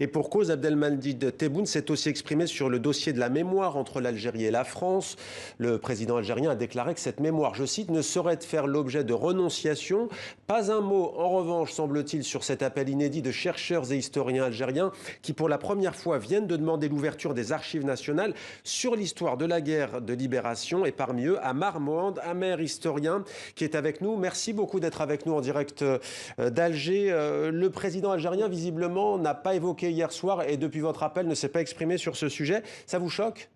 Et pour cause, Abdelmajid Tebboune s'est aussi exprimé sur le dossier de la mémoire entre l'Algérie et la France. Le président algérien a déclaré que cette mémoire, je cite, ne saurait faire l'objet de renonciation. Pas un mot, en revanche, semble-t-il, sur cet appel inédit de chercheurs et historiens algériens qui, pour la première fois, viennent de demander l'ouverture des archives nationales sur l'histoire de la guerre de libération. Et parmi eux, Amar Mohand, un maire historien qui est avec nous. Merci beaucoup d'être avec nous en direct d'Alger. Le président algérien, visiblement, n'a pas évoqué hier soir et depuis votre appel ne s'est pas exprimé sur ce sujet. Ça vous choque?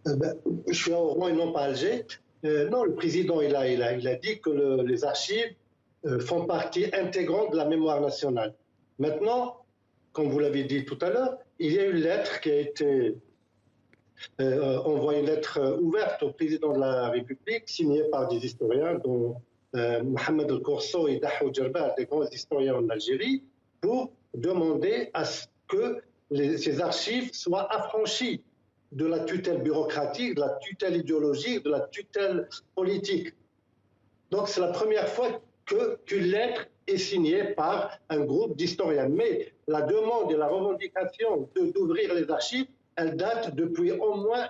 Je suis à Oran et non pas à Alger. Non, le président il a dit que les archives font partie intégrante de la mémoire nationale. Maintenant, comme vous l'avez dit tout à l'heure, il y a une lettre qui a été envoyée, une lettre ouverte au président de la République, signée par des historiens, dont Mohamed El Korso et Dahou Djerba, des grands historiens en Algérie, pour demander à ce que ces archives soient affranchies de la tutelle bureaucratique, de la tutelle idéologique, de la tutelle politique. Donc c'est la première fois qu'une lettre est signée par un groupe d'historiens. Mais la demande et la revendication d'ouvrir les archives, elle date depuis au moins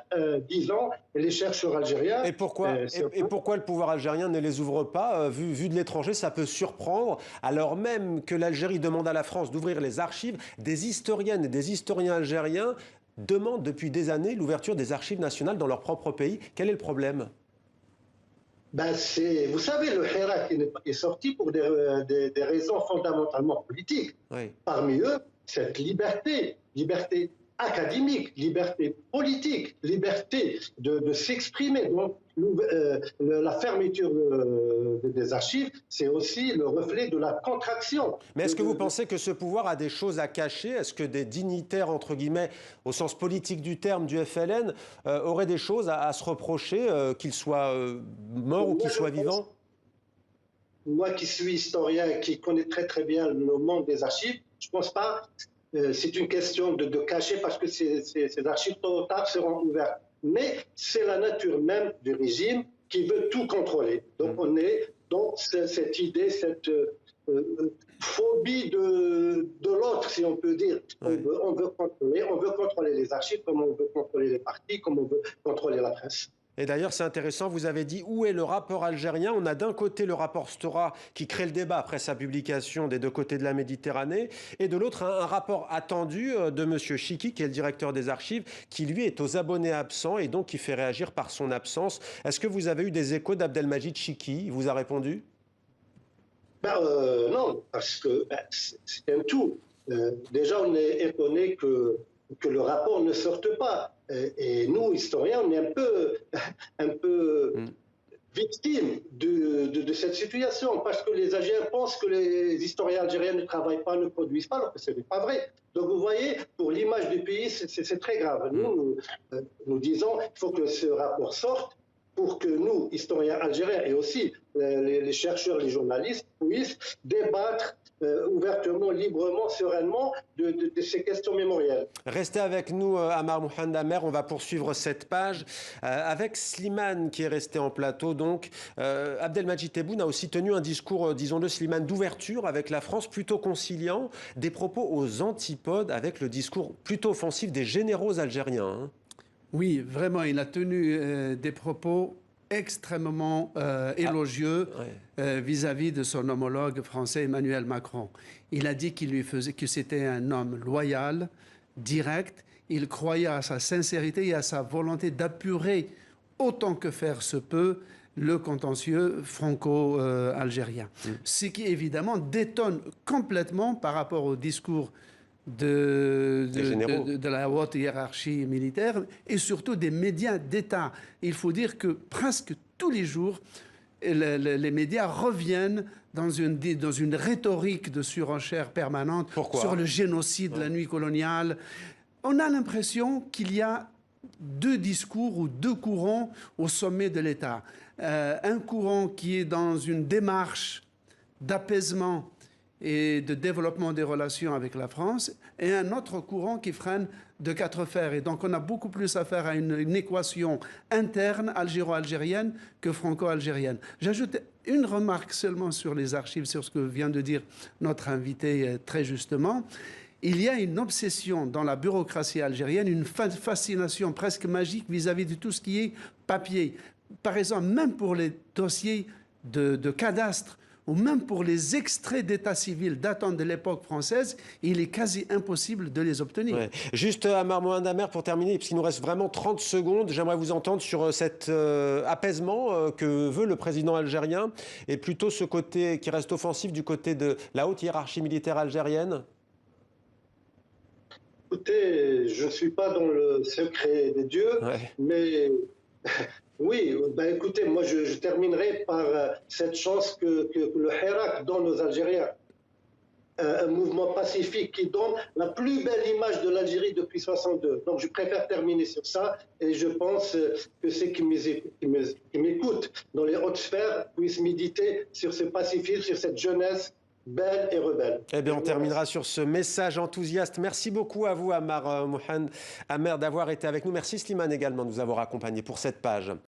10 ans, et les chercheurs algériens... Et pourquoi le pouvoir algérien ne les ouvre pas? Vu de l'étranger, ça peut surprendre, alors même que l'Algérie demande à la France d'ouvrir les archives. Des historiennes et des historiens algériens demandent depuis des années l'ouverture des archives nationales dans leur propre pays. Quel est le problème? Vous savez, le Hirak est sorti pour des raisons fondamentalement politiques. Oui. Parmi eux, cette liberté académique, liberté politique, liberté de s'exprimer. Donc, la fermeture des archives, c'est aussi le reflet de la contraction. Mais est-ce que vous pensez que ce pouvoir a des choses à cacher? Est-ce que des dignitaires, entre guillemets, au sens politique du terme, du FLN, auraient des choses à se reprocher, qu'ils soient morts ou qu'ils soient vivants? Moi qui suis historien, qui connais très très bien le monde des archives, je ne pense pas. C'est une question de cacher parce que ces archives tôt ou tard seront ouvertes. Mais c'est la nature même du régime qui veut tout contrôler. Donc on est dans cette idée, cette phobie de l'autre, si on peut dire. Oui. On veut contrôler les archives comme on veut contrôler les partis, comme on veut contrôler la presse. Et d'ailleurs, c'est intéressant, vous avez dit où est le rapport algérien? On a d'un côté le rapport Stora qui crée le débat après sa publication des deux côtés de la Méditerranée, et de l'autre un rapport attendu de M. Chiki, qui est le directeur des archives, qui lui est aux abonnés absents et donc qui fait réagir par son absence. Est-ce que vous avez eu des échos d'Abdelmajid Chiki? Il vous a répondu? Non, parce que c'est un tout. Déjà, on est étonné que le rapport ne sorte pas. Et nous, historiens, on est un peu victimes de cette situation, parce que les Algériens pensent que les historiens algériens ne travaillent pas, ne produisent pas, alors que ce n'est pas vrai. Donc vous voyez, pour l'image du pays, c'est très grave. Nous disons qu'il faut que ce rapport sorte pour que nous, historiens algériens, et aussi les chercheurs, les journalistes, puissent débattre ouvertement, librement, sereinement de ces questions mémorielles. Restez avec nous, Amar Mohand Amer, on va poursuivre cette page avec Slimane qui est resté en plateau. Donc, Abdelmajid Tebboune a aussi tenu un discours, disons-le, Slimane, d'ouverture avec la France, plutôt conciliant, des propos aux antipodes avec le discours plutôt offensif des généraux algériens. Hein. Oui, vraiment, il a tenu des propos extrêmement élogieux vis-à-vis de son homologue français Emmanuel Macron. Il a dit que c'était un homme loyal, direct, il croyait à sa sincérité et à sa volonté d'apurer autant que faire se peut le contentieux franco-algérien. Ce qui évidemment détonne complètement par rapport au discours de la haute hiérarchie militaire et surtout des médias d'État. Il faut dire que presque tous les jours, les médias reviennent dans une rhétorique de surenchère permanente. Pourquoi? Sur le génocide, la nuit coloniale. On a l'impression qu'il y a deux discours ou deux courants au sommet de l'État. Un courant qui est dans une démarche d'apaisement et de développement des relations avec la France, et un autre courant qui freine de quatre fers. Et donc on a beaucoup plus affaire à une équation interne algéro-algérienne que franco-algérienne. J'ajoute une remarque seulement sur les archives, sur ce que vient de dire notre invité très justement. il y a une obsession dans la bureaucratie algérienne, une fascination presque magique vis-à-vis de tout ce qui est papier. Par exemple, même pour les dossiers de cadastre, ou même pour les extraits d'état civil datant de l'époque française, il est quasi impossible de les obtenir. Ouais. Juste Ammar Mohamed Amer, pour terminer, puisqu'il nous reste vraiment 30 secondes, j'aimerais vous entendre sur cet apaisement que veut le président algérien, et plutôt ce côté qui reste offensif du côté de la haute hiérarchie militaire algérienne. Écoutez, je ne suis pas dans le secret des dieux, mais oui, ben écoutez, moi je terminerai par cette chance que le Hirak donne aux Algériens. Un mouvement pacifique qui donne la plus belle image de l'Algérie depuis 1962. Donc je préfère terminer sur ça et je pense que ceux qui m'écoutent dans les hautes sphères puissent méditer sur ce pacifisme, sur cette jeunesse belle et rebelle. Eh bien, on terminera sur ce message enthousiaste. Merci beaucoup à vous, Ammar Mohamed Amer, d'avoir été avec nous. Merci Slimane également de nous avoir accompagnés pour cette page.